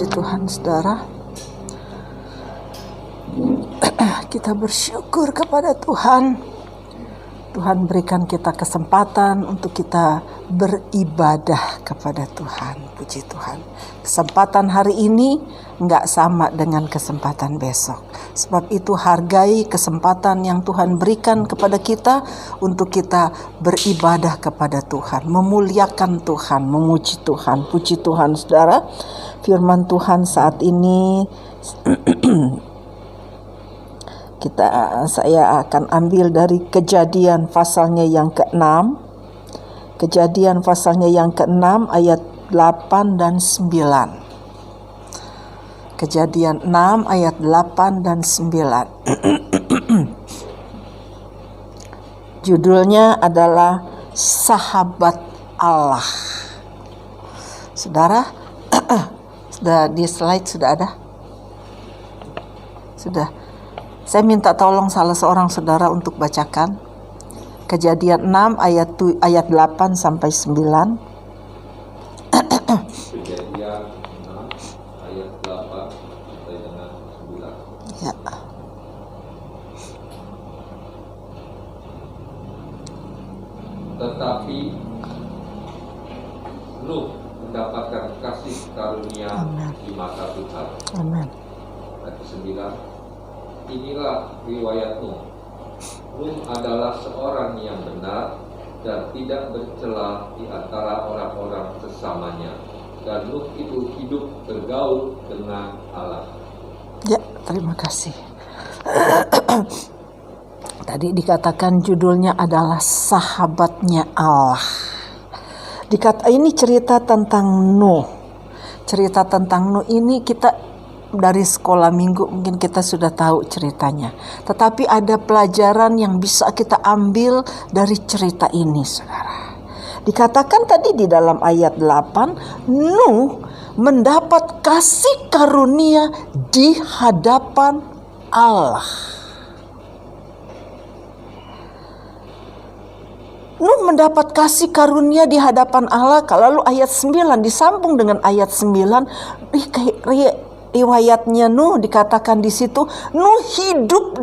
Puji Tuhan, saudara. Kita bersyukur kepada Tuhan. Tuhan berikan kita kesempatan untuk kita beribadah kepada Tuhan. Puji Tuhan. Kesempatan hari ini enggak sama dengan kesempatan besok. Sebab itu hargai kesempatan yang Tuhan berikan kepada kita untuk kita beribadah kepada Tuhan, memuliakan Tuhan, memuji Tuhan. Puji Tuhan, saudara. Firman Tuhan saat ini saya akan ambil dari Kejadian pasalnya yang ke-6. Kejadian pasalnya yang ke-6 ayat 8 dan 9. Kejadian 6 ayat 8 dan 9. Judulnya adalah Sahabat Allah. Saudara, sudah di slide sudah ada? Sudah. Saya minta tolong salah seorang saudara untuk bacakan Kejadian 6 ayat 8 sampai 9. Kejadian 6 ayat 8 sampai dengan 9. Ya. Tetapi Nuh mendapatkan kasih karunia di mata Tuhan. Amin. Ayat 9. Inilah riwayat Nuh. Nuh adalah seorang yang benar dan tidak bercela di antara orang-orang sesamanya. Dan Nuh itu hidup bergaul dengan Allah. Ya, terima kasih. Tadi dikatakan judulnya adalah Sahabatnya Allah. Ini cerita tentang Nuh. Cerita tentang Nuh ini kita dari sekolah minggu mungkin kita sudah tahu ceritanya. Tetapi ada pelajaran yang bisa kita ambil dari cerita ini, saudara. Dikatakan tadi di dalam ayat 8, Nuh mendapat kasih karunia di hadapan Allah. Nuh mendapat kasih karunia di hadapan Allah. Lalu ayat 9 disambung dengan ayat 9. Riwayatnya Nuh dikatakan di situ, Nuh hidup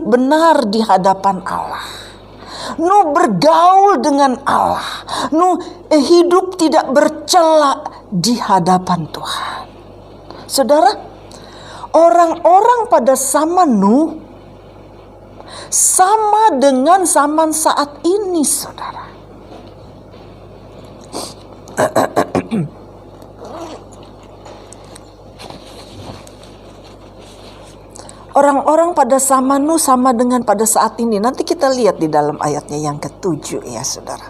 benar di hadapan Allah. Nuh bergaul dengan Allah. Nuh hidup tidak bercela di hadapan Tuhan. Saudara, orang-orang pada zaman Nuh sama dengan zaman saat ini, saudara. Orang-orang pada zaman Nuh sama dengan pada saat ini. Nanti kita lihat di dalam ayatnya yang ke-7 ya, saudara.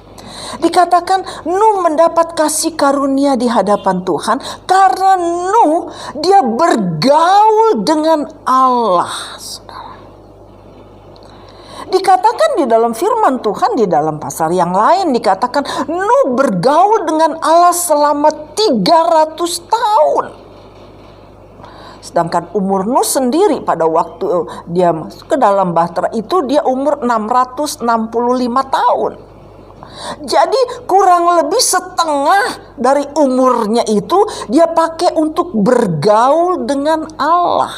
Dikatakan Nuh mendapat kasih karunia di hadapan Tuhan karena Nuh dia bergaul dengan Allah, saudara. Dikatakan di dalam firman Tuhan di dalam pasal yang lain dikatakan Nuh bergaul dengan Allah selama 300 tahun. Sedangkan umur Nuh sendiri pada waktu dia masuk ke dalam bahtera itu dia umur 665 tahun. Jadi kurang lebih setengah dari umurnya itu dia pakai untuk bergaul dengan Allah.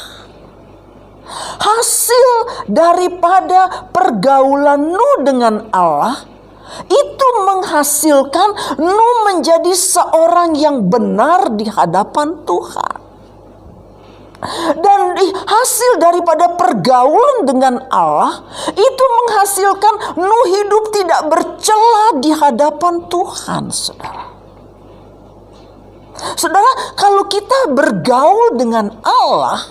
Hasil daripada pergaulan Nuh dengan Allah itu menghasilkan Nuh menjadi seorang yang benar di hadapan Tuhan. Dan hasil daripada pergaulan dengan Allah itu menghasilkan Nuh hidup tidak bercela di hadapan Tuhan, saudara. Saudara, kalau kita bergaul dengan Allah,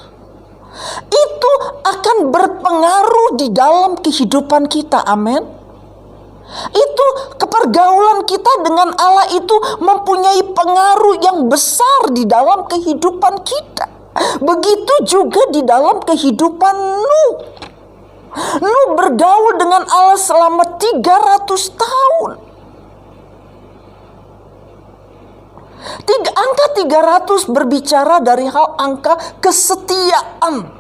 itu akan berpengaruh di dalam kehidupan kita. Amin. Itu kepergaulan kita dengan Allah itu mempunyai pengaruh yang besar di dalam kehidupan kita. Begitu juga di dalam kehidupan Nuh. Nuh bergaul dengan Allah selama 300 tahun. Angka 300 berbicara dari hal angka kesetiaan.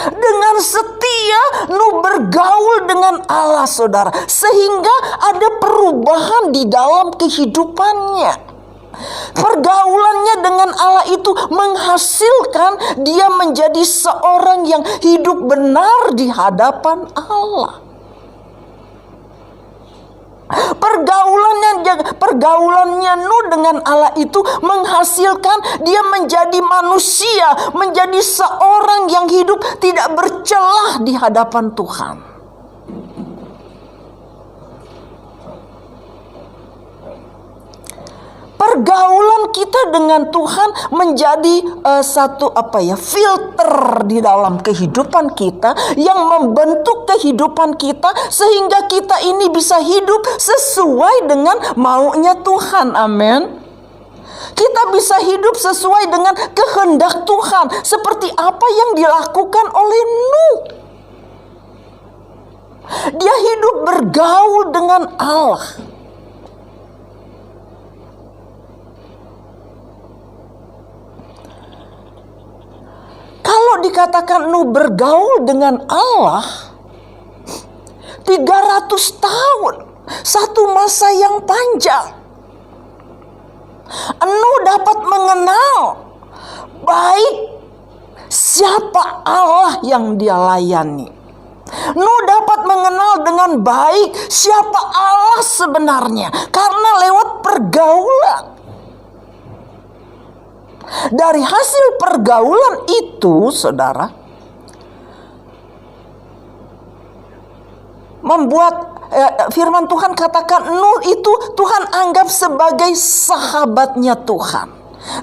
Dengan setia Nuh bergaul dengan Allah, saudara, sehingga ada perubahan di dalam kehidupannya. Pergaulannya dengan Allah itu menghasilkan dia menjadi seorang yang hidup benar di hadapan Allah. Pergaulannya Nuh dengan Allah itu menghasilkan dia menjadi manusia, menjadi seorang yang hidup tidak bercelah di hadapan Tuhan. Pergaulan kita dengan Tuhan menjadi satu filter di dalam kehidupan kita yang membentuk kehidupan kita sehingga kita ini bisa hidup sesuai dengan maunya Tuhan. Amin. Kita bisa hidup sesuai dengan kehendak Tuhan seperti apa yang dilakukan oleh Nuh. Dia hidup bergaul dengan Allah. Kalau dikatakan Nuh bergaul dengan Allah 300 tahun, satu masa yang panjang. Nuh dapat mengenal baik siapa Allah yang dia layani. Nuh dapat mengenal dengan baik siapa Allah sebenarnya karena lewat pergaulan. Dari hasil pergaulan itu, saudara, membuat firman Tuhan katakan Nuh itu Tuhan anggap sebagai sahabatnya Tuhan.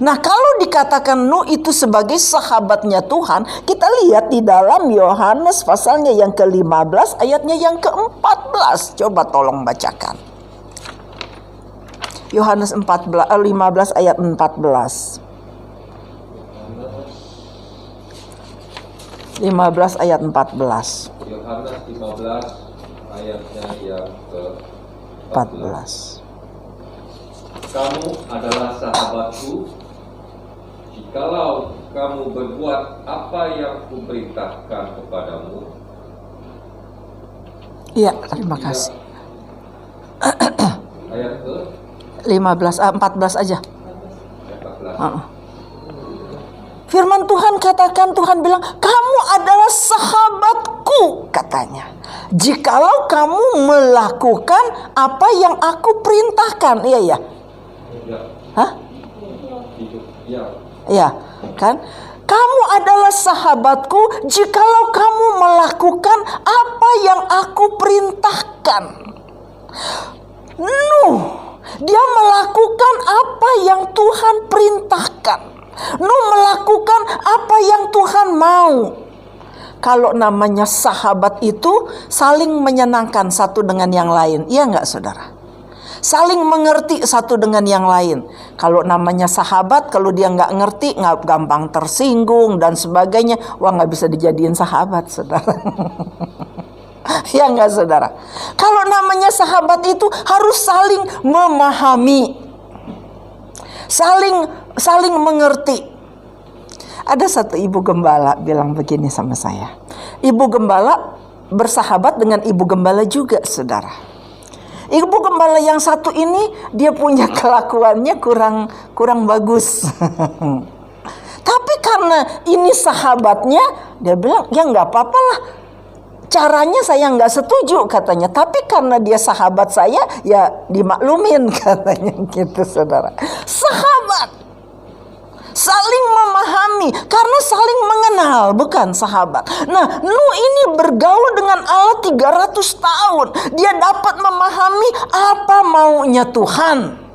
Nah, kalau dikatakan Nuh itu sebagai sahabatnya Tuhan, kita lihat di dalam Yohanes pasalnya yang ke-15 ayatnya yang ke-14. Coba tolong bacakan. Yohanes 15 ayat 14. 15 ayat 14. Yohanes 15 ayatnya yang ke-14. Kamu adalah sahabatku jikalau kamu berbuat apa yang kuperintahkan kepadamu. Iya, terima kasih. Ayat ke 14 aja. Ayat 14. Firman Tuhan katakan, Tuhan bilang, kamu adalah sahabatku, katanya. Jikalau kamu melakukan apa yang aku perintahkan. Iya ya. Hah? Iya, kan? Kamu adalah sahabatku jikalau kamu melakukan apa yang aku perintahkan. Nuh, dia melakukan apa yang Tuhan perintahkan. Nuh melakukan apa yang Tuhan mau. Kalau namanya sahabat itu saling menyenangkan satu dengan yang lain. Iya enggak, saudara? Saling mengerti satu dengan yang lain. Kalau namanya sahabat, kalau dia nggak ngerti, nggak gampang tersinggung dan sebagainya, wah nggak bisa dijadiin sahabat, saudara. Ya nggak, saudara? Kalau namanya sahabat itu harus saling memahami, saling mengerti. Ada satu ibu gembala bilang begini sama saya. Ibu gembala bersahabat dengan ibu gembala juga, saudara. Ibu gembala yang satu ini dia punya kelakuannya kurang bagus. Tapi karena ini sahabatnya, dia bilang ya nggak apa-apa lah. Caranya saya nggak setuju katanya. Tapi karena dia sahabat saya, ya dimaklumin katanya gitu, saudara. Sahabat saling memahami karena saling mengenal, bukan sahabat. Nah, Nuh ini bergaul dengan Allah 300 tahun. Dia dapat memahami apa maunya Tuhan.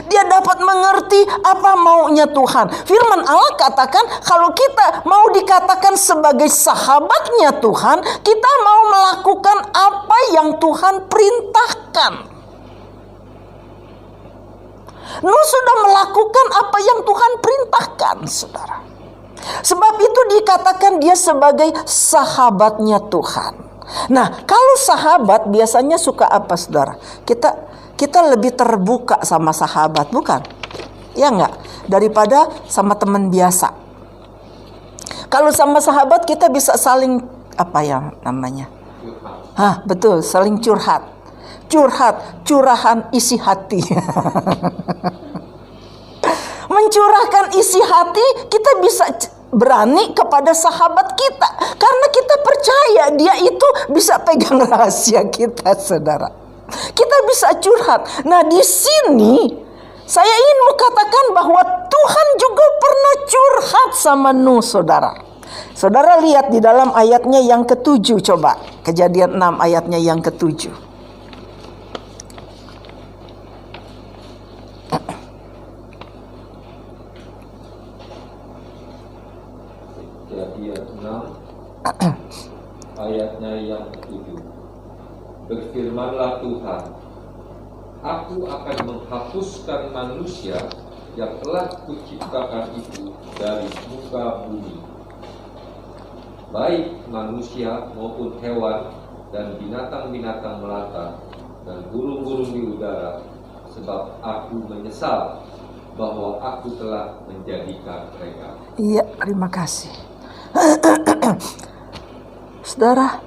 Dia dapat mengerti apa maunya Tuhan. Firman Allah katakan kalau kita mau dikatakan sebagai sahabatnya Tuhan, kita mau melakukan apa yang Tuhan perintahkan. Nuh sudah melakukan apa yang Tuhan perintahkan, saudara. Sebab itu dikatakan dia sebagai sahabatnya Tuhan. Nah, kalau sahabat biasanya suka apa, saudara? Kita lebih terbuka sama sahabat, bukan? Ya enggak? Daripada sama teman biasa. Kalau sama sahabat kita bisa saling apa yang namanya? curhat. Betul, saling curhat. Curahan isi hati. Mencurahkan isi hati, kita bisa berani kepada sahabat kita karena kita percaya dia itu bisa pegang rahasia kita, saudara. Kita bisa curhat. Nah, di sini saya ingin mengatakan bahwa Tuhan juga pernah curhat sama Nuh, saudara. Saudara lihat di dalam ayatnya yang ke-7, coba. Kejadian 6 ayatnya yang ke-7. Kejadian 6 ayatnya yang ke-7. Berfirmanlah Tuhan, Aku akan menghapuskan manusia yang telah kuciptakan itu dari muka bumi, baik manusia maupun hewan dan binatang-binatang melata dan burung-burung di udara, sebab aku menyesal bahwa aku telah menjadikan mereka. Iya, terima kasih. Saudara,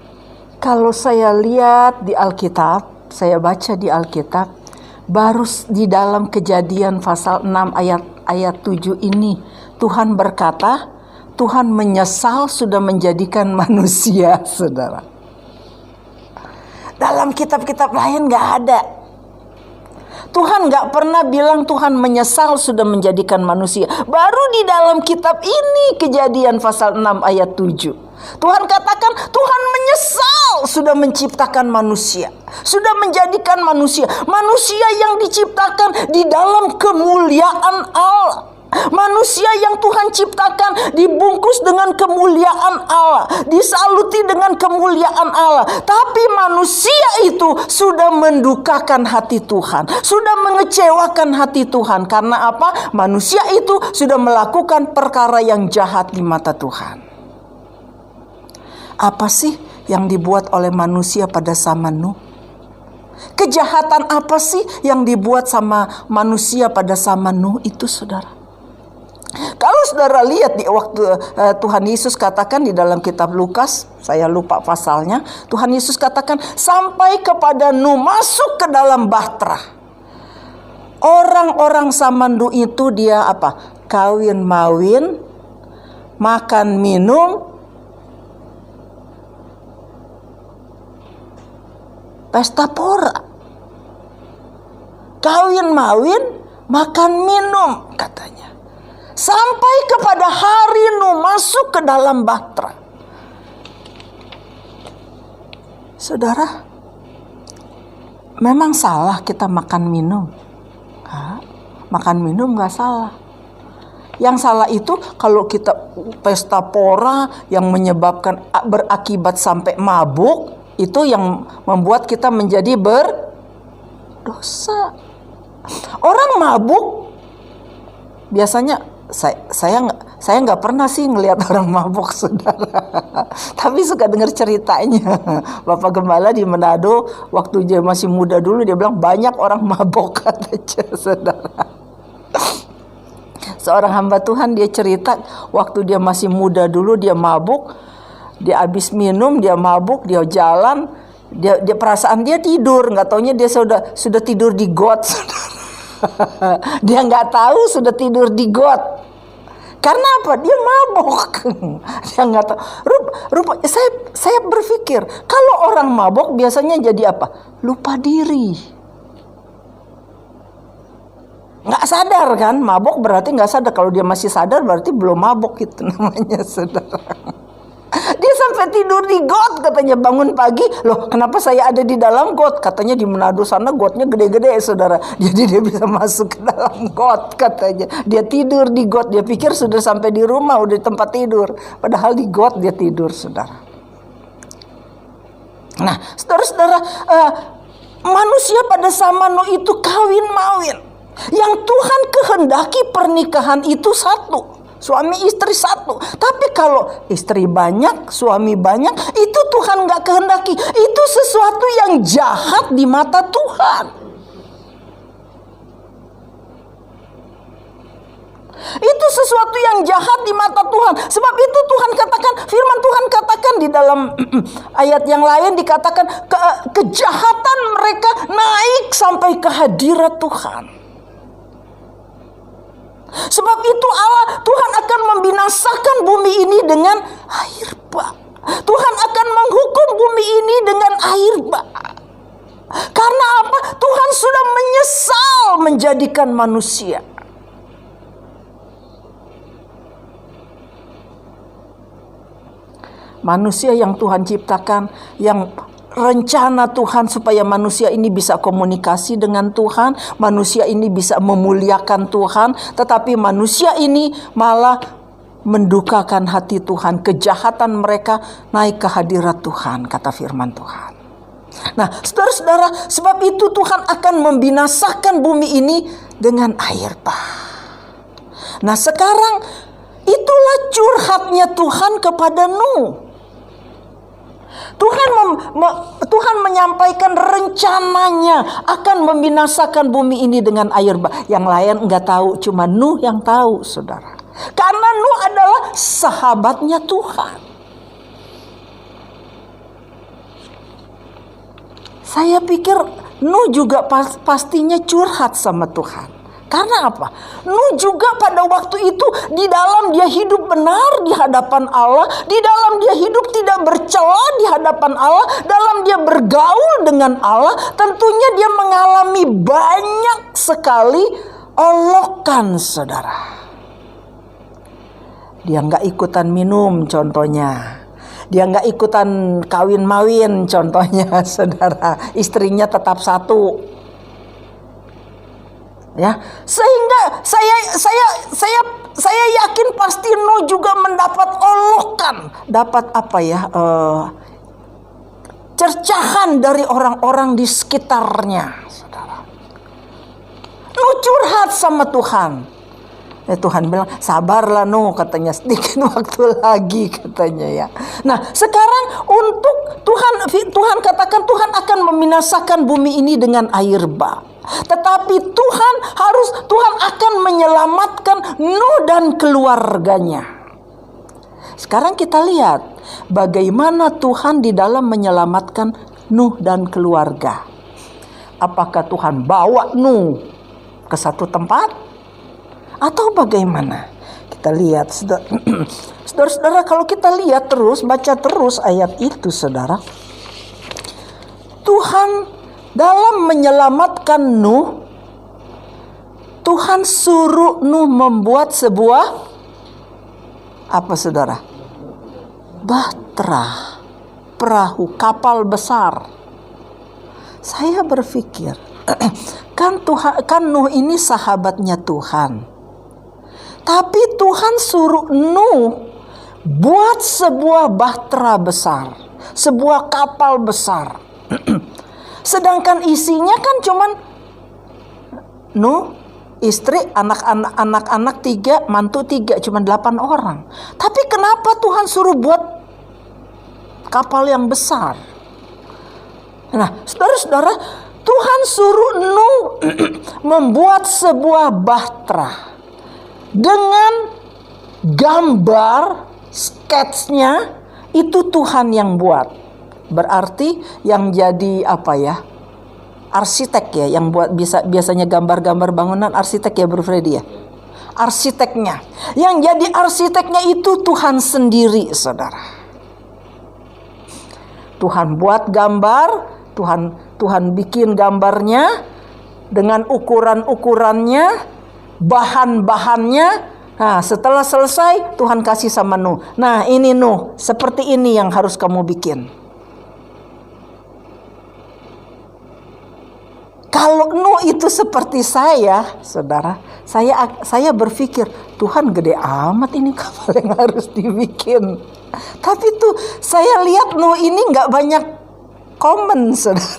kalau saya lihat di Alkitab, saya baca di Alkitab, baru di dalam Kejadian pasal 6 ayat 7 ini Tuhan berkata, Tuhan menyesal sudah menjadikan manusia, saudara. Dalam kitab-kitab lain gak ada. Tuhan gak pernah bilang Tuhan menyesal sudah menjadikan manusia. Baru di dalam kitab ini Kejadian pasal 6 ayat 7. Tuhan katakan Tuhan menyesal sudah menciptakan manusia. Sudah menjadikan manusia. Manusia yang diciptakan di dalam kemuliaan Allah. Manusia yang Tuhan ciptakan dibungkus dengan kemuliaan Allah, disaluti dengan kemuliaan Allah. Tapi manusia itu sudah mendukakan hati Tuhan, sudah mengecewakan hati Tuhan. Karena apa? Manusia itu sudah melakukan perkara yang jahat di mata Tuhan. Apa sih yang dibuat oleh manusia pada zaman Nuh? Kejahatan apa sih yang dibuat sama manusia pada zaman Nuh itu, saudara? Kalau saudara lihat di waktu Tuhan Yesus katakan di dalam kitab Lukas, saya lupa pasalnya, Tuhan Yesus katakan sampai kepada Nuh masuk ke dalam bahtera. Orang-orang zaman Nuh itu dia apa? Kawin mawin, makan minum, pesta pora. Kawin mawin, makan minum katanya. Sampai kepada hari Nuh masuk ke dalam bahtera. Saudara, memang salah kita makan minum? Makan minum gak salah. Yang salah itu kalau kita pesta pora yang menyebabkan berakibat sampai mabuk, itu yang membuat kita menjadi berdosa. Orang mabuk biasanya saya nggak pernah sih ngelihat orang mabuk, saudara. Tapi suka dengar ceritanya. Bapak Gembala di Manado waktu dia masih muda dulu dia bilang banyak orang mabuk katanya, saudara. Seorang hamba Tuhan dia cerita waktu dia masih muda dulu dia mabuk, dia habis minum dia mabuk, dia jalan, dia perasaan dia tidur, nggak taunya dia sudah tidur di got, saudara. Dia nggak tahu sudah tidur di got. Karena apa? Dia mabuk. Dia nggak tahu. Saya berpikir kalau orang mabuk biasanya jadi apa? Lupa diri. Nggak sadar kan? Mabuk berarti nggak sadar. Kalau dia masih sadar berarti belum mabuk, itu namanya, saudara. Dia sampai tidur di got katanya, bangun pagi, loh kenapa saya ada di dalam got? Katanya di Manado sana gotnya gede-gede, saudara. Jadi dia bisa masuk ke dalam got katanya. Dia tidur di got, dia pikir sudah sampai di rumah, udah di tempat tidur. Padahal di got dia tidur, saudara. Nah, saudara-saudara, manusia pada zaman Nuh itu kawin mawin. Yang Tuhan kehendaki pernikahan itu satu. Suami istri satu. Tapi kalau istri banyak, suami banyak, itu Tuhan gak kehendaki. Itu sesuatu yang jahat di mata Tuhan. Itu sesuatu yang jahat di mata Tuhan. Sebab itu Tuhan katakan, firman Tuhan katakan di dalam ayat yang lain dikatakan kejahatan mereka naik sampai ke hadirat Tuhan. Sebab itu Tuhan akan membinasakan bumi ini dengan air bah. Tuhan akan menghukum bumi ini dengan air bah. Karena apa? Tuhan sudah menyesal menjadikan manusia. Manusia yang Tuhan ciptakan, yang rencana Tuhan supaya manusia ini bisa komunikasi dengan Tuhan, manusia ini bisa memuliakan Tuhan, tetapi manusia ini malah mendukakan hati Tuhan. Kejahatan mereka naik ke hadirat Tuhan, kata firman Tuhan. Nah, saudara-saudara, sebab itu Tuhan akan membinasakan bumi ini dengan air bah. Nah, sekarang itulah curhatnya Tuhan kepada Nuh. Tuhan menyampaikan rencananya akan membinasakan bumi ini dengan air bah. Yang lain enggak tahu, cuma Nuh yang tahu, saudara. Karena Nuh adalah sahabatnya Tuhan. Saya pikir Nuh juga pastinya curhat sama Tuhan. Karena apa? Nuh juga pada waktu itu di dalam dia hidup benar di hadapan Allah, di dalam dia hidup tidak bercela di hadapan Allah, dalam dia bergaul dengan Allah, tentunya dia mengalami banyak sekali olokan, saudara. Dia nggak ikutan minum, contohnya. Dia nggak ikutan kawin-mawin, contohnya, saudara. Istrinya tetap satu. Ya, sehingga saya yakin pasti Nuh juga mendapat olokan, dapat apa ya, cercahan dari orang-orang di sekitarnya, saudara. Nuh curhat sama Tuhan. Tuhan bilang, sabarlah Nuh, katanya, sedikit waktu lagi, katanya ya. Nah, sekarang untuk Tuhan katakan Tuhan akan membinasakan bumi ini dengan air bah. Tetapi Tuhan akan menyelamatkan Nuh dan keluarganya. Sekarang kita lihat bagaimana Tuhan di dalam menyelamatkan Nuh dan keluarga. Apakah Tuhan bawa Nuh ke satu tempat atau bagaimana? Kita lihat, saudara-saudara, kalau kita lihat terus, baca terus ayat itu, saudara. Tuhan dalam menyelamatkan Nuh, Tuhan suruh Nuh membuat sebuah apa, saudara? Bahtera, perahu, kapal besar. Saya berpikir, kan Nuh ini sahabatnya Tuhan. Tapi Tuhan suruh Nuh buat sebuah bahtera besar, sebuah kapal besar. Sedangkan isinya kan cuman Nuh, istri, anak-anak 3, mantu 3, cuma 8 orang. Tapi kenapa Tuhan suruh buat kapal yang besar? Nah, saudara-saudara, Tuhan suruh Nuh membuat sebuah bahtera dengan gambar sketsnya itu Tuhan yang buat. Berarti yang jadi apa ya? Arsitek ya, yang buat biasanya gambar-gambar bangunan, arsitek ya, Bro Freddy ya. Arsiteknya. Yang jadi arsiteknya itu Tuhan sendiri, saudara. Tuhan buat gambar, Tuhan bikin gambarnya dengan ukuran-ukurannya, bahan-bahannya. Nah, setelah selesai Tuhan kasih sama Nuh. Nah, ini Nuh, seperti ini yang harus kamu bikin. Kalau Nuh itu seperti saya, saudara, saya berpikir, Tuhan gede amat ini kapal yang harus dibikin. Tapi tuh saya lihat Nuh ini nggak banyak komen, saudara.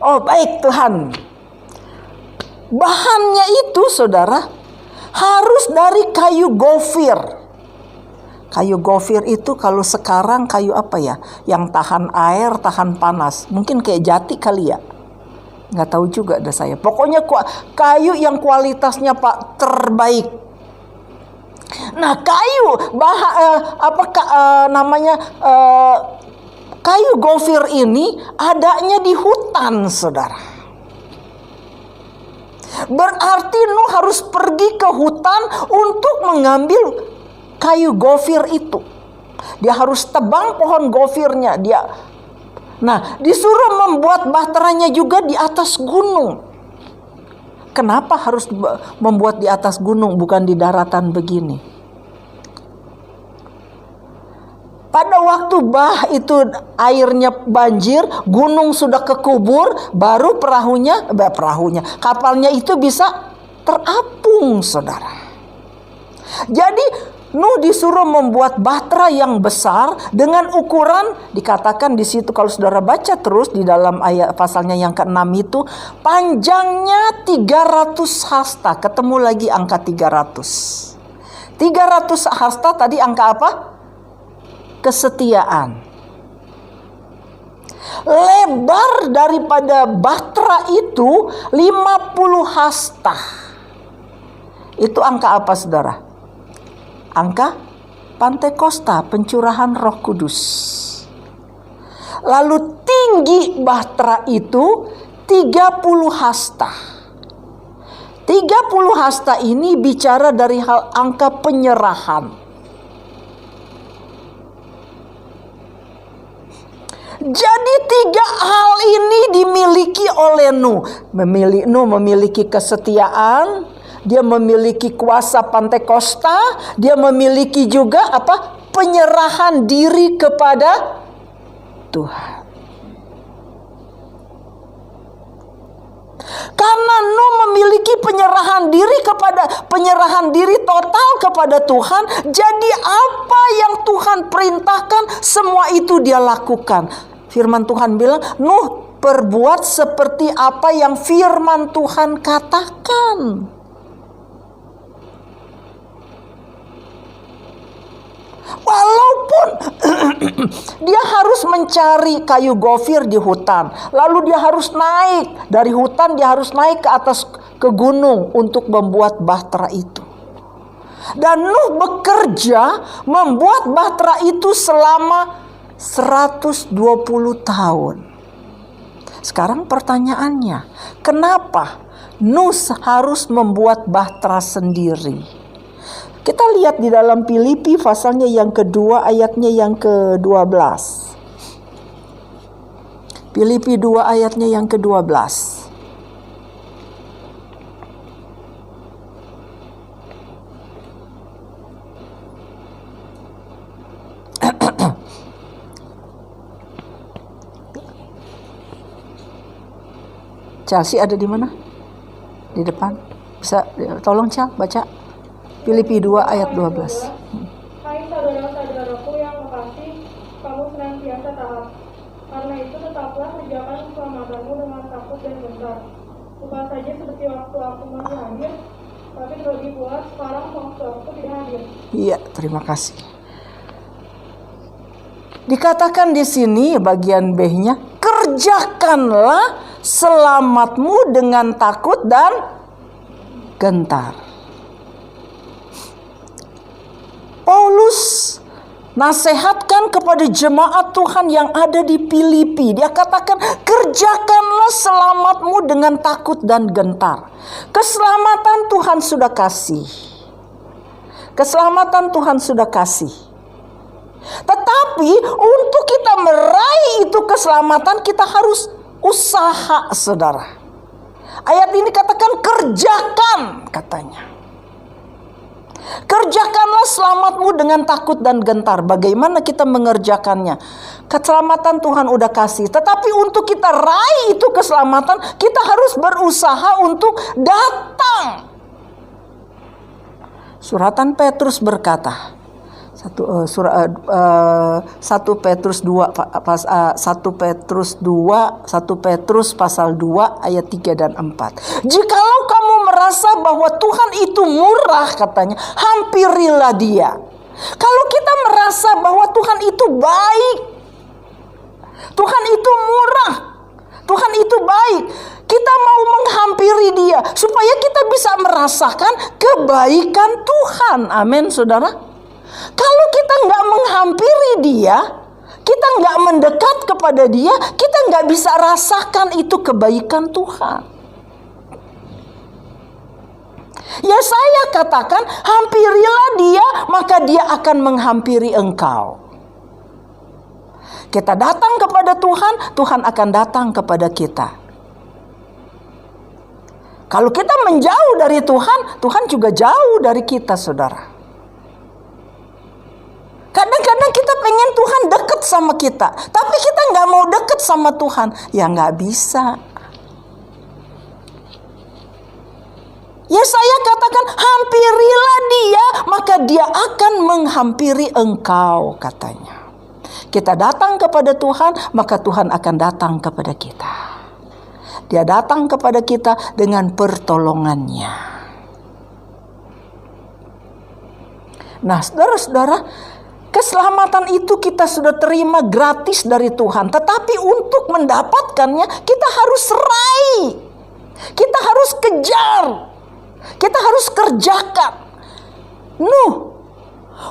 Oh baik Tuhan. Bahannya itu, saudara, harus dari kayu gofir. Kayu gofir itu kalau sekarang kayu apa ya? Yang tahan air, tahan panas. Mungkin kayak jati kali ya. Nggak tahu juga ada saya. Pokoknya kayu yang kualitasnya Pak terbaik. Nah, kayu kayu gofir ini adanya di hutan, saudara. Berarti Nuh harus pergi ke hutan untuk mengambil kayu gofir itu. Dia harus tebang pohon gofirnya. Disuruh membuat bahteranya juga di atas gunung. Kenapa harus membuat di atas gunung, bukan di daratan begini? Pada waktu airnya banjir, gunung sudah kekubur, baru kapalnya itu bisa terapung, saudara. Jadi Nuh disuruh membuat bahtera yang besar dengan ukuran, dikatakan di situ kalau saudara baca terus di dalam ayat pasalnya yang ke-6 itu, panjangnya 300 hasta. Ketemu lagi angka 300. 300 hasta tadi angka apa? Kesetiaan. Lebar daripada bahtera itu 50 hasta. Itu angka apa, saudara? Angka Pantekosta, pencurahan Roh Kudus. Lalu tinggi bahtera itu 30 hasta. 30 hasta ini bicara dari hal angka penyerahan. Jadi 3 hal ini dimiliki oleh Nuh. Nuh memiliki kesetiaan, dia memiliki kuasa Pantekosta, dia memiliki juga penyerahan diri kepada Tuhan. Karena Nuh memiliki penyerahan diri total kepada Tuhan, jadi apa yang Tuhan perintahkan semua itu dia lakukan. Firman Tuhan bilang, Nuh perbuat seperti apa yang firman Tuhan katakan. Walaupun dia harus mencari kayu gofir di hutan, lalu dia harus naik dari hutan, dia harus naik ke gunung untuk membuat bahtera itu. Dan Nuh bekerja membuat bahtera itu selama 120 tahun. Sekarang pertanyaannya, kenapa Nuh harus membuat bahtera sendiri? Kita lihat di dalam Filipi pasalnya yang kedua ayatnya yang ke-12. Filipi 2 ayatnya yang ke-12. Chelsea ada di mana? Di depan. Bisa tolong Chel baca. Filipi 2 ayat 12. Hai saudara-saudaraku yang makasih, kamu senantiasa taat. Karena itu tetaplah kerjakan keselamatanmu dengan takut dan gentar. Bukan saja seperti waktu aku masih hadir, tapi terlebih pula sekarang waktu aku tidak hadir. Iya, terima kasih. Dikatakan di sini bagian B-nya, kerjakanlah selamatmu dengan takut dan gentar. Paulus nasihatkan kepada jemaat Tuhan yang ada di Filipi. Dia katakan, kerjakanlah selamatmu dengan takut dan gentar. Keselamatan Tuhan sudah kasih. Keselamatan Tuhan sudah kasih. Tetapi untuk kita meraih itu keselamatan, kita harus usaha, saudara. Ayat ini katakan kerjakan, katanya. Kerjakanlah selamatmu dengan takut dan gentar. Bagaimana kita mengerjakannya? Keselamatan Tuhan udah kasih. Tetapi untuk kita raih itu keselamatan, kita harus berusaha untuk datang. Suratan Petrus berkata, 1 Petrus 2 pasal 2 ayat 3 dan 4. Jikalau kamu merasa bahwa Tuhan itu murah, katanya, hampirilah Dia. Kalau kita merasa bahwa Tuhan itu baik, Tuhan itu murah, Tuhan itu baik, Kita mau menghampiri dia supaya kita bisa merasakan kebaikan Tuhan. Amin, saudara. Kalau kita nggak menghampiri dia, kita nggak mendekat kepada dia, kita nggak bisa rasakan itu kebaikan Tuhan. Ya saya katakan, hampirilah dia, maka dia akan menghampiri engkau. Kita datang kepada Tuhan, Tuhan akan datang kepada kita. Kalau kita menjauh dari Tuhan, Tuhan juga jauh dari kita, saudara. Kadang-kadang kita pengen Tuhan dekat sama kita, tapi kita nggak mau dekat sama Tuhan. Ya nggak bisa. Ya saya katakan, hampirilah dia, maka dia akan menghampiri engkau, katanya. Kita datang kepada Tuhan, maka Tuhan akan datang kepada kita. Dia datang kepada kita dengan pertolongannya. Nah, saudara-saudara, keselamatan itu kita sudah terima gratis dari Tuhan. Tetapi untuk mendapatkannya, kita harus raih. Kita harus kejar. Kita harus kerjakan.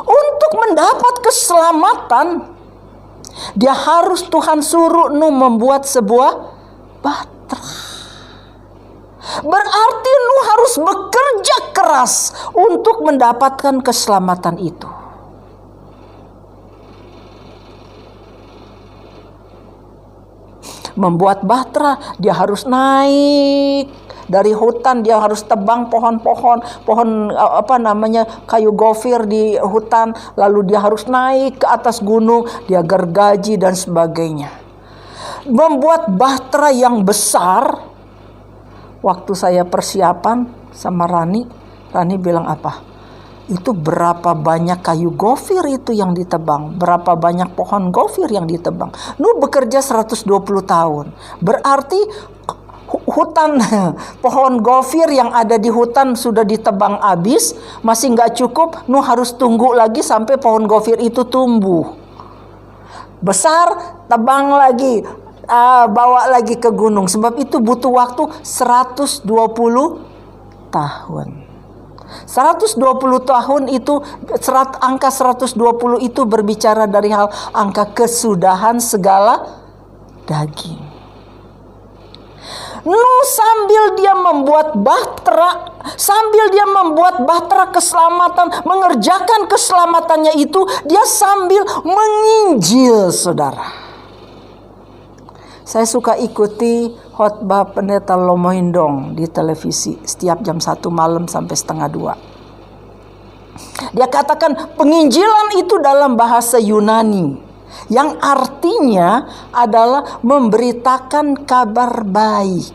Untuk mendapat keselamatan, dia harus Tuhan suruh membuat sebuah bahtera. Berarti harus bekerja keras untuk mendapatkan keselamatan itu. Membuat bahtera, dia harus naik dari hutan, dia harus tebang pohon kayu gofir di hutan, lalu dia harus naik ke atas gunung, dia gergaji dan sebagainya. Membuat bahtera yang besar. Waktu saya persiapan sama Rani bilang apa? Itu berapa banyak kayu gofir itu yang ditebang, berapa banyak pohon gofir yang ditebang. Bekerja 120 tahun. Berarti hutan pohon gofir yang ada di hutan sudah ditebang habis, masih nggak cukup. Harus tunggu lagi sampai pohon gofir itu tumbuh besar, tebang lagi, bawa lagi ke gunung. Sebab itu butuh waktu 120 tahun. 120 tahun itu, angka 120 itu berbicara dari hal angka kesudahan segala daging. Sambil dia membuat bahtera keselamatan, mengerjakan keselamatannya itu, dia sambil menginjil, saudara. Saya suka ikuti khotbah Pendeta Lomoindong di televisi setiap jam 1 malam sampai 1:30. Dia katakan penginjilan itu dalam bahasa Yunani, yang artinya adalah memberitakan kabar baik.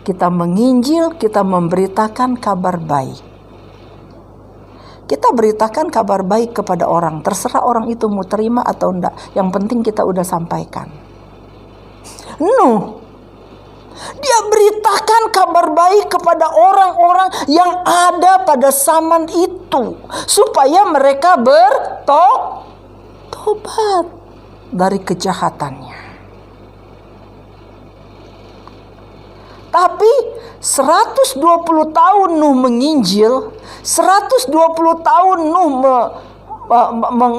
Kita menginjil, kita memberitakan kabar baik. Kita beritakan kabar baik kepada orang. Terserah orang itu mau terima atau enggak. Yang penting kita udah sampaikan. Dia beritakan kabar baik kepada orang-orang yang ada pada zaman itu, supaya mereka bertobat dari kejahatannya. Tapi 120 tahun menginjil, 120 tahun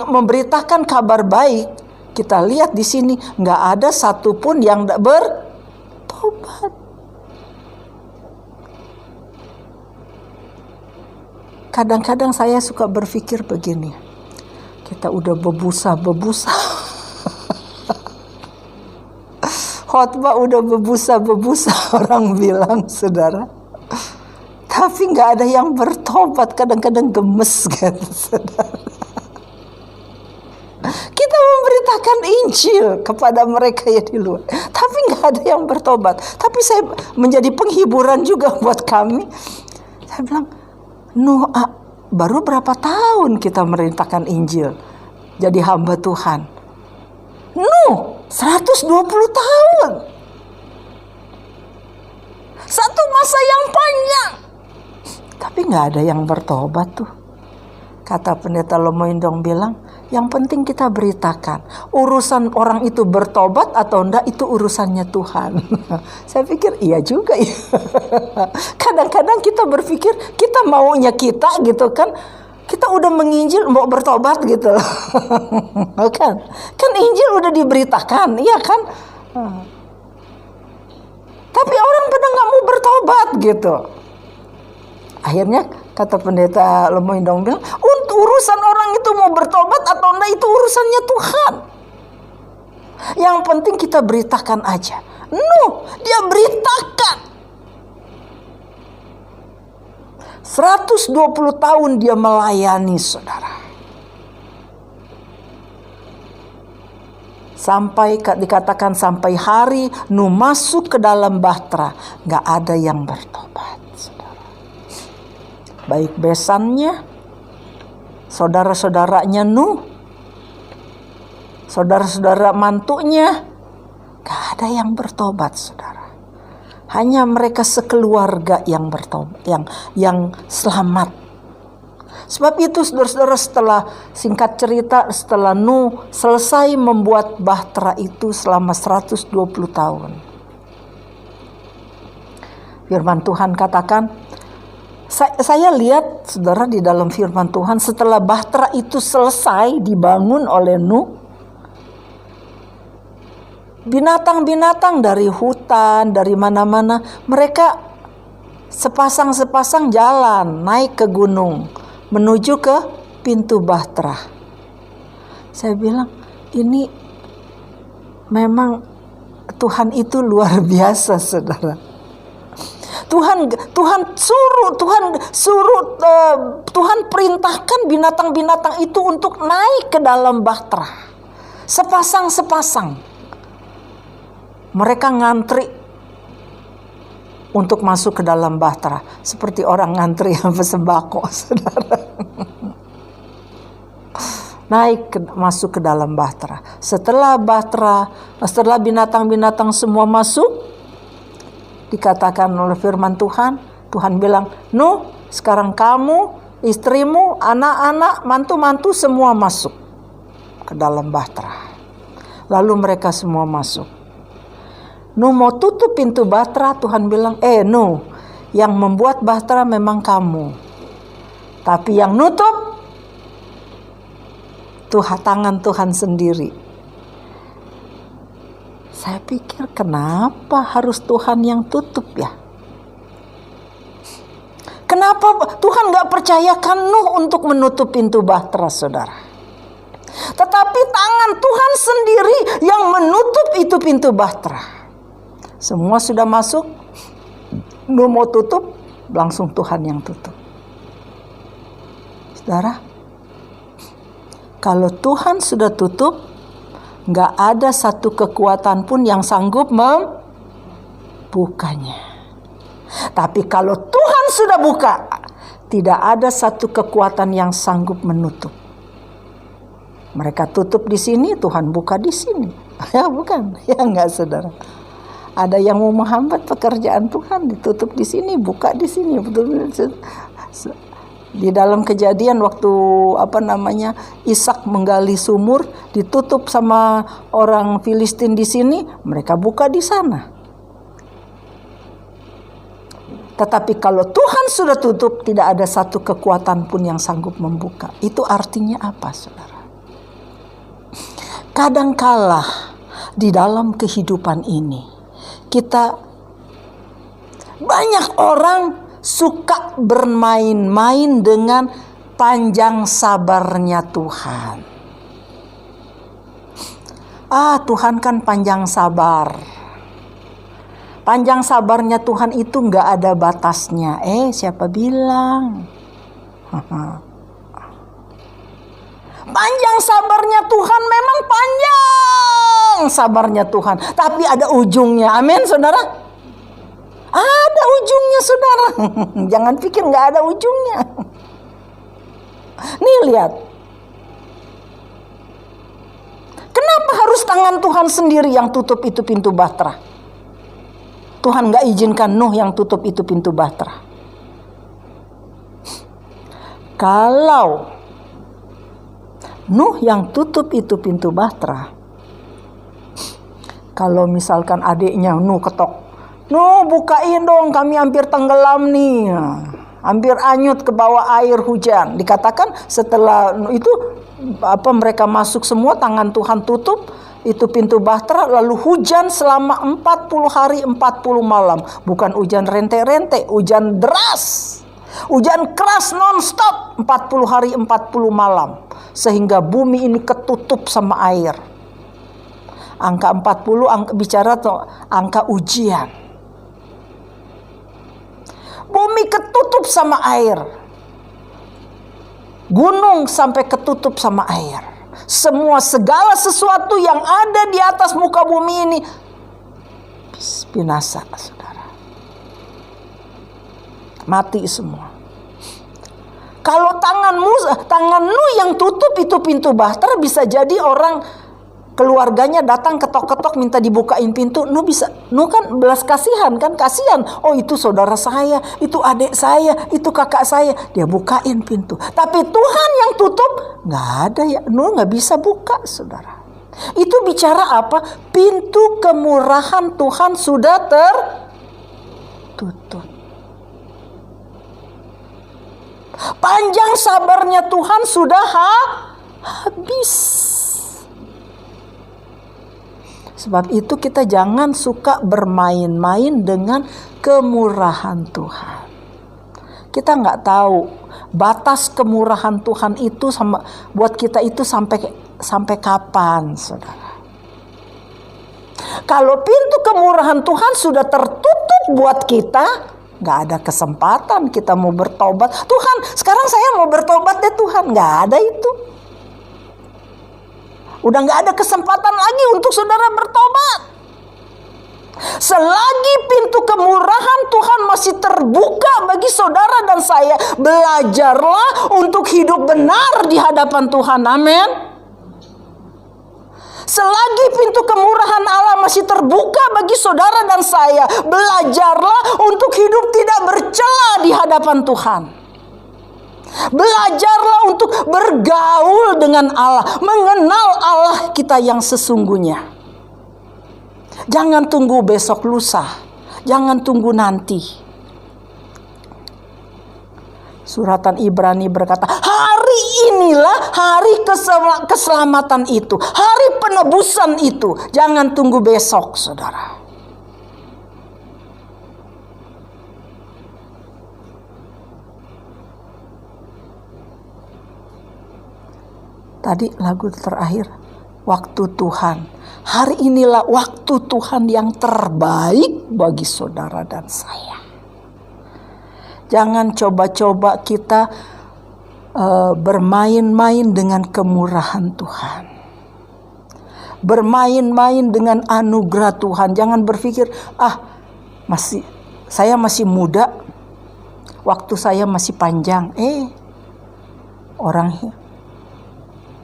memberitakan kabar baik. Kita lihat di sini nggak ada satupun yang bertobat. Kadang-kadang saya suka berpikir begini, kita udah bebusa. Khotbah udah bebusa, orang bilang, saudara. Tapi nggak ada yang bertobat, kadang-kadang gemes kan, saudara. Kita memberitakan Injil kepada mereka yang di luar, tapi nggak ada yang bertobat. Tapi saya menjadi penghiburan juga buat kami. Saya bilang, baru berapa tahun kita merintahkan Injil, jadi hamba Tuhan. 120 tahun. Satu masa yang panjang. Tapi gak ada yang bertobat tuh. Kata Pendeta Lomoindong bilang, Yang penting kita beritakan. Urusan orang itu bertobat atau enggak, itu urusannya Tuhan. Saya pikir iya juga ya. Kadang-kadang kita berpikir kita maunya kita gitu kan. Kita udah menginjil mau bertobat gitu. Kan Injil udah diberitakan, iya kan? Tapi orang pada nggak mau bertobat gitu. Akhirnya kata pendeta Lemoindong bilang, untuk urusan orang itu mau bertobat atau enggak itu urusannya Tuhan. Yang penting kita beritakan aja. Dia beritakan. 120 tahun dia melayani, saudara. Sampai dikatakan sampai hari Nuh masuk ke dalam bahtera, nggak ada yang bertobat, saudara. Baik besannya, saudara-saudaranya Nuh, saudara-saudara mantunya, nggak ada yang bertobat, saudara. Hanya mereka sekeluarga yang bertobat, yang selamat. Sebab itu saudara-saudara, setelah singkat cerita, setelah Nuh selesai membuat bahtera itu selama 120 tahun. Firman Tuhan katakan, saya lihat saudara di dalam firman Tuhan, setelah bahtera itu selesai dibangun oleh Nuh, binatang-binatang dari hutan, dari mana-mana, mereka sepasang-sepasang jalan naik ke gunung menuju ke pintu bahtera. Saya bilang, ini memang Tuhan itu luar biasa, saudara. Tuhan perintahkan binatang-binatang itu untuk naik ke dalam bahtera. Sepasang-sepasang. Mereka ngantri untuk masuk ke dalam bahtera. Seperti orang ngantri yang sembako, saudara. Masuk ke dalam bahtera. Setelah binatang-binatang semua masuk, dikatakan oleh firman Tuhan, Tuhan bilang, Nuh, sekarang kamu, istrimu, anak-anak, mantu-mantu semua masuk ke dalam bahtera. Lalu mereka semua masuk. Nuh mau tutup pintu bahtera, Tuhan bilang, Nuh, yang membuat bahtera memang kamu, tapi yang nutup tangan Tuhan sendiri. Saya pikir, kenapa harus Tuhan yang tutup ya? Kenapa Tuhan gak percayakan Nuh untuk menutup pintu bahtera, saudara? Tetapi tangan Tuhan sendiri yang menutup itu pintu bahtera. Semua sudah masuk, Nuh mau tutup, langsung Tuhan yang tutup. Saudara, kalau Tuhan sudah tutup, gak ada satu kekuatan pun yang sanggup membukanya. Tapi kalau Tuhan sudah buka, tidak ada satu kekuatan yang sanggup menutup. Mereka tutup di sini, Tuhan buka di sini. Ya bukan? Ya enggak, saudara. Ada yang mau menghambat pekerjaan Tuhan, ditutup di sini, buka di sini. Betul-betul. Di dalam Kejadian waktu Ishak menggali sumur, ditutup sama orang Filistin di sini, mereka buka di sana. Tetapi kalau Tuhan sudah tutup, tidak ada satu kekuatan pun yang sanggup membuka. Itu artinya apa, saudara? Kadangkala di dalam kehidupan ini, banyak orang suka bermain-main dengan panjang sabarnya Tuhan. Tuhan kan panjang sabar. Panjang sabarnya Tuhan itu gak ada batasnya. Siapa bilang? Panjang sabarnya Tuhan, memang panjang sabarnya Tuhan. Tapi ada ujungnya. Amin, saudara? Ada ujungnya, saudara. Jangan pikir gak ada ujungnya. Nih lihat. Kenapa harus tangan Tuhan sendiri yang tutup itu pintu bahtera? Tuhan gak izinkan Nuh yang tutup itu pintu bahtera. Kalau Nuh yang tutup itu pintu bahtera. Kalau misalkan adiknya Nuh ketok, Nuh bukain dong, kami hampir tenggelam nih, hampir anyut ke bawah air hujan. Dikatakan setelah itu mereka masuk semua, tangan Tuhan tutup itu pintu bahtera, lalu hujan selama 40 hari 40 malam. Bukan hujan rente-rente, hujan deras, hujan keras non-stop 40 hari 40 malam, sehingga bumi ini ketutup sama air. Angka 40 bicara angka ujian. Bumi ketutup sama air, gunung sampai ketutup sama air. Semua segala sesuatu yang ada di atas muka bumi ini binasa, saudara. Mati semua. Kalau tangan Nuh yang tutup itu pintu bahtera, bisa jadi orang keluarganya datang ketok-ketok minta dibukain pintu. Nuh kan belas kasihan kan, kasihan. Oh itu saudara saya, itu adik saya, itu kakak saya. Dia bukain pintu. Tapi Tuhan yang tutup, nggak ada ya. Nuh nggak bisa buka, saudara. Itu bicara apa? Pintu kemurahan Tuhan sudah tertutup. Panjang sabarnya Tuhan sudah habis. Sebab itu kita jangan suka bermain-main dengan kemurahan Tuhan. Kita nggak tahu batas kemurahan Tuhan itu buat kita itu sampai kapan, saudara. Kalau pintu kemurahan Tuhan sudah tertutup buat kita, nggak ada kesempatan kita mau bertobat. Tuhan, sekarang saya mau bertobat deh Tuhan. Nggak ada itu. Udah nggak ada kesempatan lagi untuk saudara bertobat. Selagi pintu kemurahan Tuhan masih terbuka bagi saudara dan saya, belajarlah untuk hidup benar di hadapan Tuhan. Amin. Selagi pintu kemurahan Allah masih terbuka bagi saudara dan saya, belajarlah untuk hidup tidak bercela di hadapan Tuhan. Belajarlah untuk bergaul dengan Allah, mengenal Allah kita yang sesungguhnya. Jangan tunggu besok lusa, jangan tunggu nanti. Suratan Ibrani berkata, hari inilah hari keselamatan itu, hari penebusan itu. Jangan tunggu besok, saudara. Tadi lagu terakhir, waktu Tuhan. Hari inilah waktu Tuhan yang terbaik bagi saudara dan saya. Jangan coba-coba kita bermain-main dengan kemurahan Tuhan. Bermain-main dengan anugerah Tuhan. Jangan berpikir, saya masih muda, waktu saya masih panjang.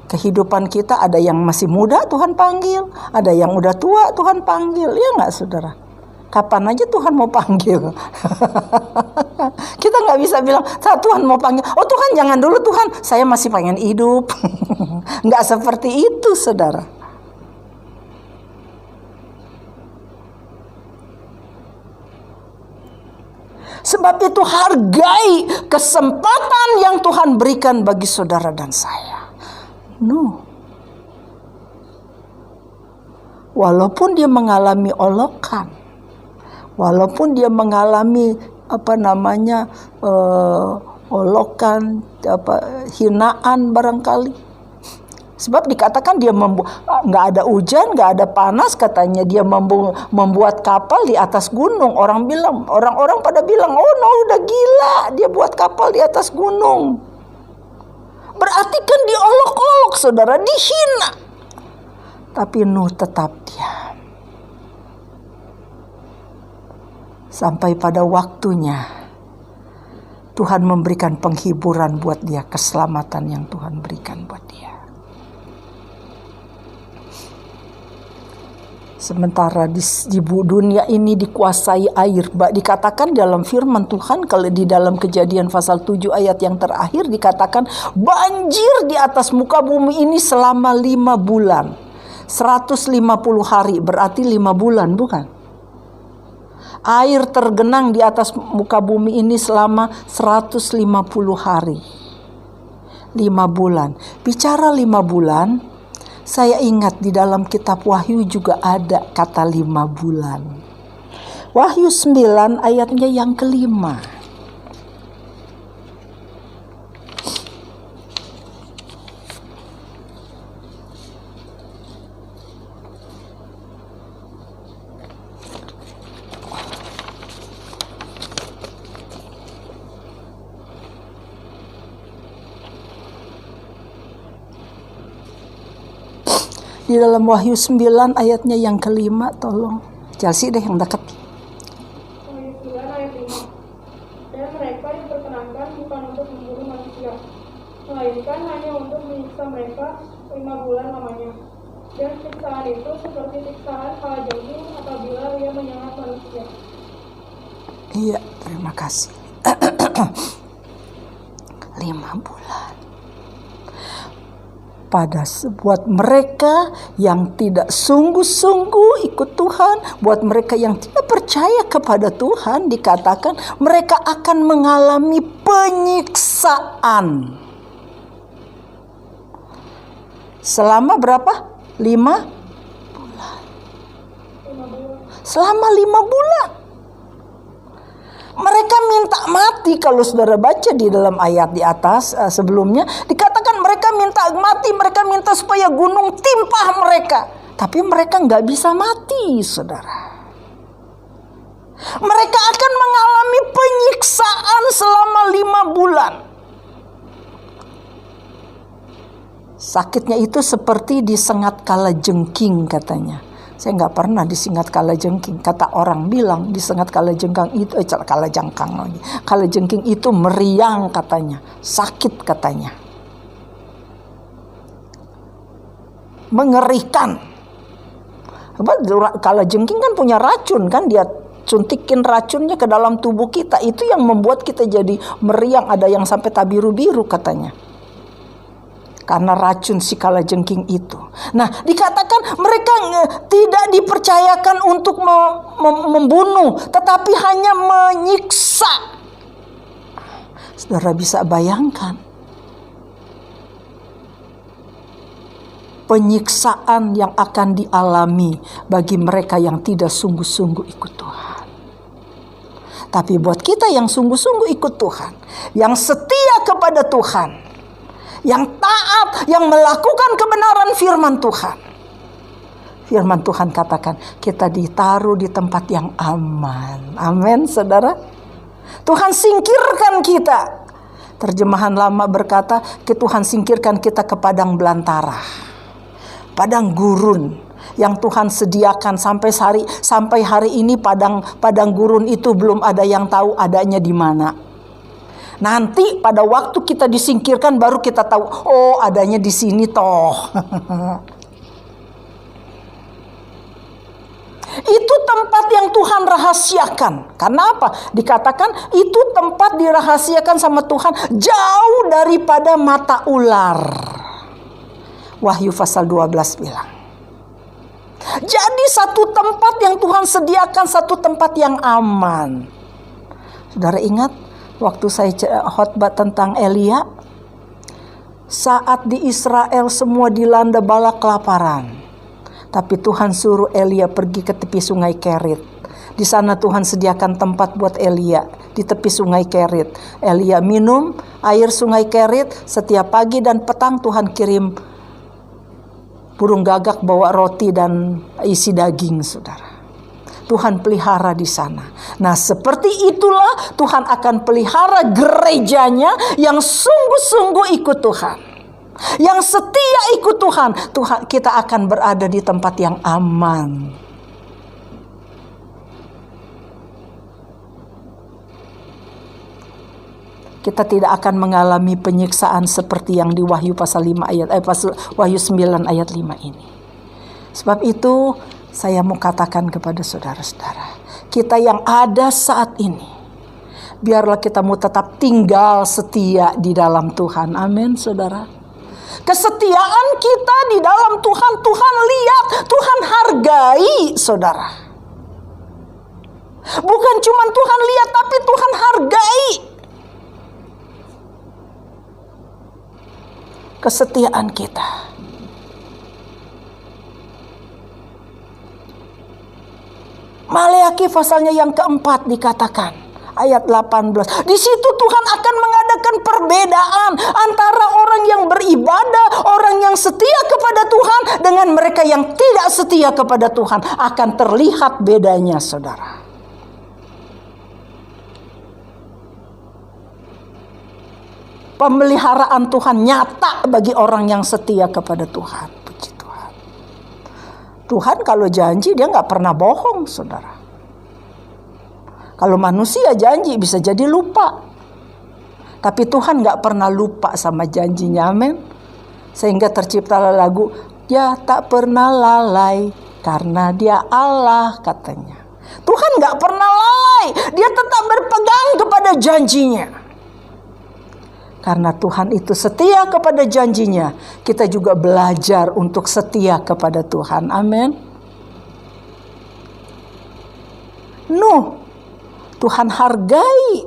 Kehidupan kita ada yang masih muda Tuhan panggil, ada yang udah tua Tuhan panggil, ya nggak saudara? Kapan aja Tuhan mau panggil. Kita nggak bisa bilang, saat Tuhan mau panggil, oh Tuhan jangan dulu Tuhan, saya masih pengen hidup. Nggak seperti itu, saudara. Sebab itu hargai kesempatan yang Tuhan berikan bagi saudara dan saya. Walaupun dia mengalami olokan, walaupun dia mengalami olokan, hinaan barangkali. Sebab dikatakan dia nggak ada hujan, nggak ada panas, katanya dia membuat kapal di atas gunung. Orang-orang pada bilang, oh no, udah gila, dia buat kapal di atas gunung. Berarti kan diolok-olok, saudara, dihina. Tapi Nuh tetap diam. Sampai pada waktunya Tuhan memberikan penghiburan buat dia, keselamatan yang Tuhan berikan buat dia. Sementara di dunia ini dikuasai air. Dikatakan dalam firman Tuhan, kalau di dalam Kejadian pasal 7 ayat yang terakhir dikatakan banjir di atas muka bumi ini selama 5 bulan. 150 hari berarti 5 bulan, bukan? Air tergenang di atas muka bumi ini selama 150 hari. 5 bulan. Bicara 5 bulan, saya ingat di dalam kitab Wahyu juga ada kata 5 bulan. Wahyu 9 ayatnya yang kelima. Di dalam Wahyu 9 ayatnya yang kelima, tolong. Chelsea deh yang dekat. Wahyu 9 ayat 5. Dan mereka diperkenankan bukan untuk membunuh manusia, melainkan hanya untuk menyiksa mereka 5 bulan lamanya. Dan siksaan itu seperti siksaan kalajengking apabila ia menyengat manusia. Iya, terima kasih. 5 bulan. Buat mereka yang tidak sungguh-sungguh ikut Tuhan, buat mereka yang tidak percaya kepada Tuhan, dikatakan mereka akan mengalami penyiksaan. Selama berapa? 5 bulan. Selama 5 bulan. Mereka minta mati. Kalau saudara baca di dalam ayat di atas sebelumnya, dikatakan mereka minta mati, mereka minta supaya gunung timpah mereka. Tapi mereka nggak bisa mati, saudara. Mereka akan mengalami penyiksaan selama 5 bulan. Sakitnya itu seperti disengat kalajengking katanya. Saya nggak pernah disengat kalajengking. Kata orang bilang disengat kalajengking itu kalajengking itu meriang katanya, sakit katanya, mengerikan. Kalajengking kan punya racun kan, dia suntikin racunnya ke dalam tubuh kita, itu yang membuat kita jadi meriang, ada yang sampai tabiru-biru katanya. Karena racun si kalajengking itu. Nah, dikatakan mereka tidak dipercayakan untuk membunuh, tetapi hanya menyiksa. Saudara bisa bayangkan penyiksaan yang akan dialami bagi mereka yang tidak sungguh-sungguh ikut Tuhan. Tapi buat kita yang sungguh-sungguh ikut Tuhan, yang setia kepada Tuhan, yang taat, yang melakukan kebenaran firman Tuhan. Firman Tuhan katakan kita ditaruh di tempat yang aman. Amin, saudara. Tuhan singkirkan kita. Terjemahan lama berkata, Tuhan singkirkan kita ke padang belantara, padang gurun yang Tuhan sediakan sampai hari ini. Padang gurun itu belum ada yang tahu adanya di mana. Nanti pada waktu kita disingkirkan baru kita tahu, oh adanya di sini toh. Itu tempat yang Tuhan rahasiakan. Karena apa? Dikatakan itu tempat dirahasiakan sama Tuhan jauh daripada mata ular. Wahyu pasal 12 bilang. Jadi satu tempat yang Tuhan sediakan, satu tempat yang aman. Saudara ingat? Waktu saya khotbah tentang Elia, saat di Israel semua dilanda bala kelaparan, tapi Tuhan suruh Elia pergi ke tepi sungai Kerit. Di sana Tuhan sediakan tempat buat Elia di tepi sungai Kerit. Elia minum air sungai Kerit. Setiap pagi dan petang Tuhan kirim burung gagak bawa roti dan isi daging, saudara. Tuhan pelihara di sana. Nah, seperti itulah Tuhan akan pelihara gerejanya yang sungguh-sungguh ikut Tuhan. Yang setia ikut Tuhan, kita akan berada di tempat yang aman. Kita tidak akan mengalami penyiksaan seperti yang di Wahyu pasal 5 Wahyu 9 ayat 5 ini. Sebab itu Saya mau katakan kepada saudara-saudara, kita yang ada saat ini, biarlah kita mau tetap tinggal setia di dalam Tuhan. Amin, saudara. Kesetiaan kita di dalam Tuhan, Tuhan lihat, Tuhan hargai, saudara. Bukan cuma Tuhan lihat, tapi Tuhan hargai kesetiaan kita. Maleakhi pasalnya yang keempat dikatakan, ayat 18. Di situ Tuhan akan mengadakan perbedaan antara orang yang beribadah, orang yang setia kepada Tuhan, dengan mereka yang tidak setia kepada Tuhan. Akan terlihat bedanya, saudara. Pemeliharaan Tuhan nyata bagi orang yang setia kepada Tuhan. Puji Tuhan. Tuhan kalau janji dia nggak pernah bohong, saudara. Kalau manusia janji bisa jadi lupa. Tapi Tuhan nggak pernah lupa sama janjinya, amin. Sehingga terciptalah lagu, dia tak pernah lalai karena dia Allah, katanya. Tuhan nggak pernah lalai, dia tetap berpegang kepada janjinya. Karena Tuhan itu setia kepada janjinya, kita juga belajar untuk setia kepada Tuhan. Amin. Nuh, Tuhan hargai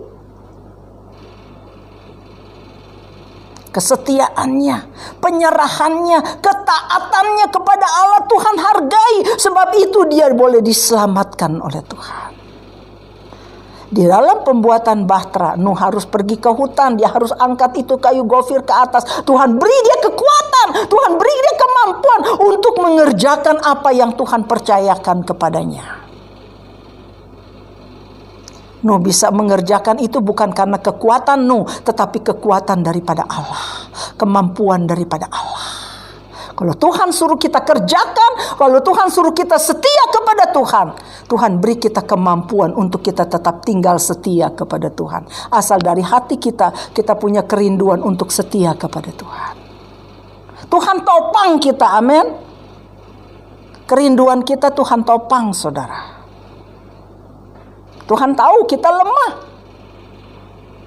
kesetiaannya, penyerahannya, ketaatannya kepada Allah. Tuhan hargai, sebab itu dia boleh diselamatkan oleh Tuhan. Di dalam pembuatan bahtera, Nuh harus pergi ke hutan, dia harus angkat itu kayu gofir ke atas. Tuhan beri dia kekuatan, Tuhan beri dia kemampuan untuk mengerjakan apa yang Tuhan percayakan kepadanya. Nuh bisa mengerjakan itu bukan karena kekuatan Nuh, tetapi kekuatan daripada Allah, kemampuan daripada Allah. Kalau Tuhan suruh kita kerjakan, kalau Tuhan suruh kita setia kepada Tuhan, Tuhan beri kita kemampuan untuk kita tetap tinggal setia kepada Tuhan. Asal dari hati kita, kita punya kerinduan untuk setia kepada Tuhan. Tuhan topang kita, amin. Kerinduan kita Tuhan topang, saudara. Tuhan tahu kita lemah.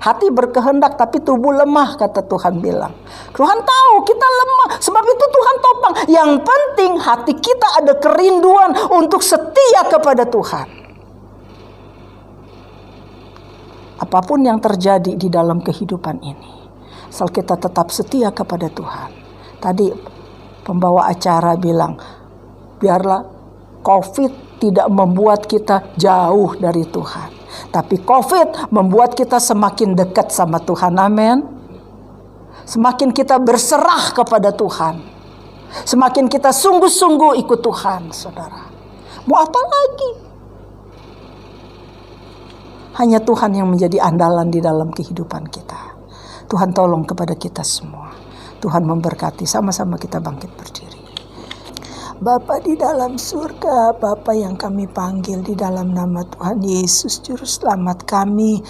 Hati berkehendak tapi tubuh lemah, kata Tuhan bilang. Tuhan tahu kita lemah, sebab itu Tuhan topang. Yang penting hati kita ada kerinduan untuk setia kepada Tuhan. Apapun yang terjadi di dalam kehidupan ini, asal kita tetap setia kepada Tuhan. Tadi pembawa acara bilang, biarlah COVID tidak membuat kita jauh dari Tuhan, tapi COVID membuat kita semakin dekat sama Tuhan. Amin. Semakin kita berserah kepada Tuhan, semakin kita sungguh-sungguh ikut Tuhan, saudara. Mau apa lagi? Hanya Tuhan yang menjadi andalan di dalam kehidupan kita. Tuhan tolong kepada kita semua. Tuhan memberkati. Sama-sama kita bangkit berdiri. Bapa di dalam surga, Bapa yang kami panggil di dalam nama Tuhan Yesus Juru Selamat kami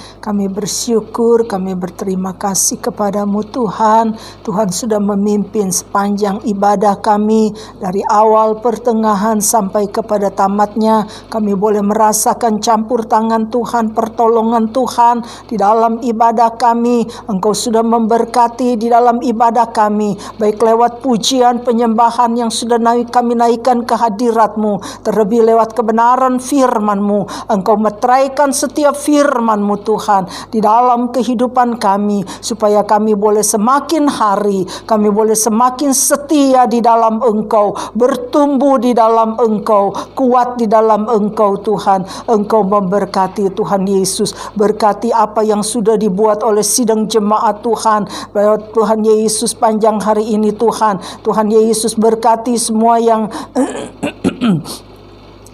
bersyukur, kami berterima kasih kepadamu Tuhan. Tuhan sudah memimpin sepanjang ibadah kami, dari awal pertengahan sampai kepada tamatnya. Kami boleh merasakan campur tangan Tuhan, pertolongan Tuhan di dalam ibadah kami. Engkau sudah memberkati di dalam ibadah kami, baik lewat pujian, penyembahan yang sudah kami naikkan ke hadirat-Mu, terlebih lewat kebenaran firman-Mu. Engkau meteraikan setiap firman-Mu Tuhan di dalam kehidupan kami, supaya kami boleh semakin hari, kami boleh semakin setia di dalam Engkau, bertumbuh di dalam Engkau, kuat di dalam Engkau Tuhan. Engkau memberkati Tuhan Yesus, berkati apa yang sudah dibuat oleh sidang jemaat Tuhan, Tuhan Yesus panjang hari ini Tuhan. Tuhan Yesus berkati semua yang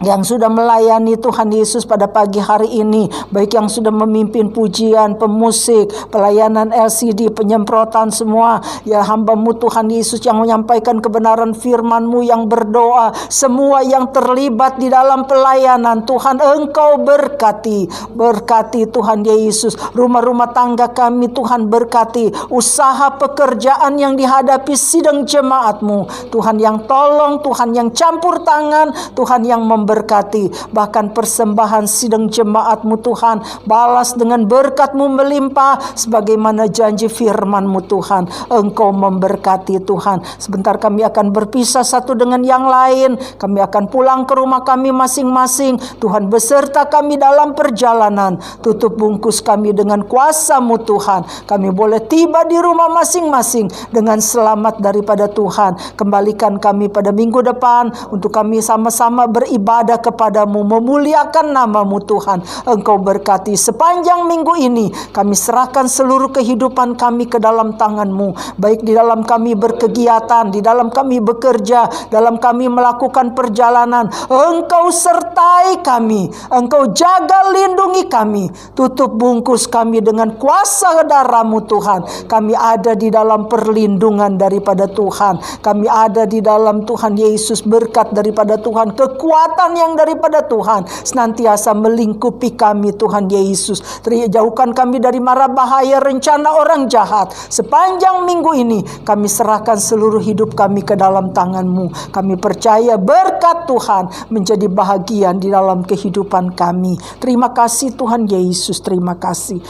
yang sudah melayani Tuhan Yesus pada pagi hari ini, baik yang sudah memimpin pujian, pemusik, pelayanan LCD, penyemprotan semua, ya hamba-Mu Tuhan Yesus yang menyampaikan kebenaran firman-Mu, yang berdoa, semua yang terlibat di dalam pelayanan, Tuhan Engkau berkati Tuhan Yesus, rumah-rumah tangga kami Tuhan berkati, usaha pekerjaan yang dihadapi sidang jemaat-Mu, Tuhan yang tolong, Tuhan yang campur tangan, Tuhan yang memberkati, bahkan persembahan sidang jemaat-Mu Tuhan, balas dengan berkat-Mu melimpah, sebagaimana janji firman-Mu Tuhan, Engkau memberkati Tuhan. Sebentar kami akan berpisah satu dengan yang lain, kami akan pulang ke rumah kami masing-masing, Tuhan beserta kami dalam perjalanan, tutup bungkus kami dengan kuasa-Mu Tuhan, kami boleh tiba di rumah masing-masing dengan selamat daripada Tuhan. Kembalikan kami pada minggu depan untuk kami sama-sama beribadah kepadamu, memuliakan nama-Mu Tuhan. Engkau berkati sepanjang minggu ini, kami serahkan seluruh kehidupan kami ke dalam tangan-Mu, baik di dalam kami berkegiatan, di dalam kami bekerja, dalam kami melakukan perjalanan. Engkau sertai kami, Engkau jaga lindungi kami, tutup bungkus kami dengan kuasa darah-Mu Tuhan. Kami ada di dalam perlindungan daripada Tuhan, kami ada di dalam Tuhan Yesus berkat daripada Tuhan, kekuatan yang daripada Tuhan senantiasa melingkupi kami Tuhan Yesus. Jauhkan kami dari mara bahaya rencana orang jahat. Sepanjang minggu ini kami serahkan seluruh hidup kami ke dalam tangan-Mu. Kami percaya berkat Tuhan menjadi bahagian di dalam kehidupan kami. Terima kasih Tuhan Yesus, terima kasih.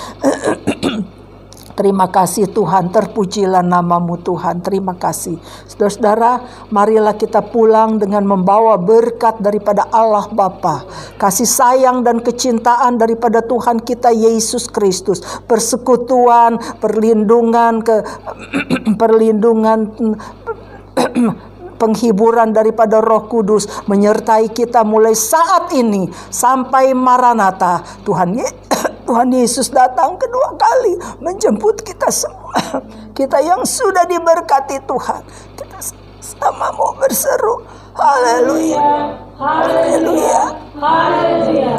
Terima kasih Tuhan, terpujilah nama-Mu Tuhan, terima kasih. Saudara-saudara, marilah kita pulang dengan membawa berkat daripada Allah Bapa, kasih sayang dan kecintaan daripada Tuhan kita Yesus Kristus, persekutuan, perlindungan, penghiburan daripada Roh Kudus menyertai kita mulai saat ini sampai Maranatha. Tuhan Yesus datang kedua kali menjemput kita semua. Kita yang sudah diberkati Tuhan, kita sama mau berseru haleluya, haleluya, haleluya.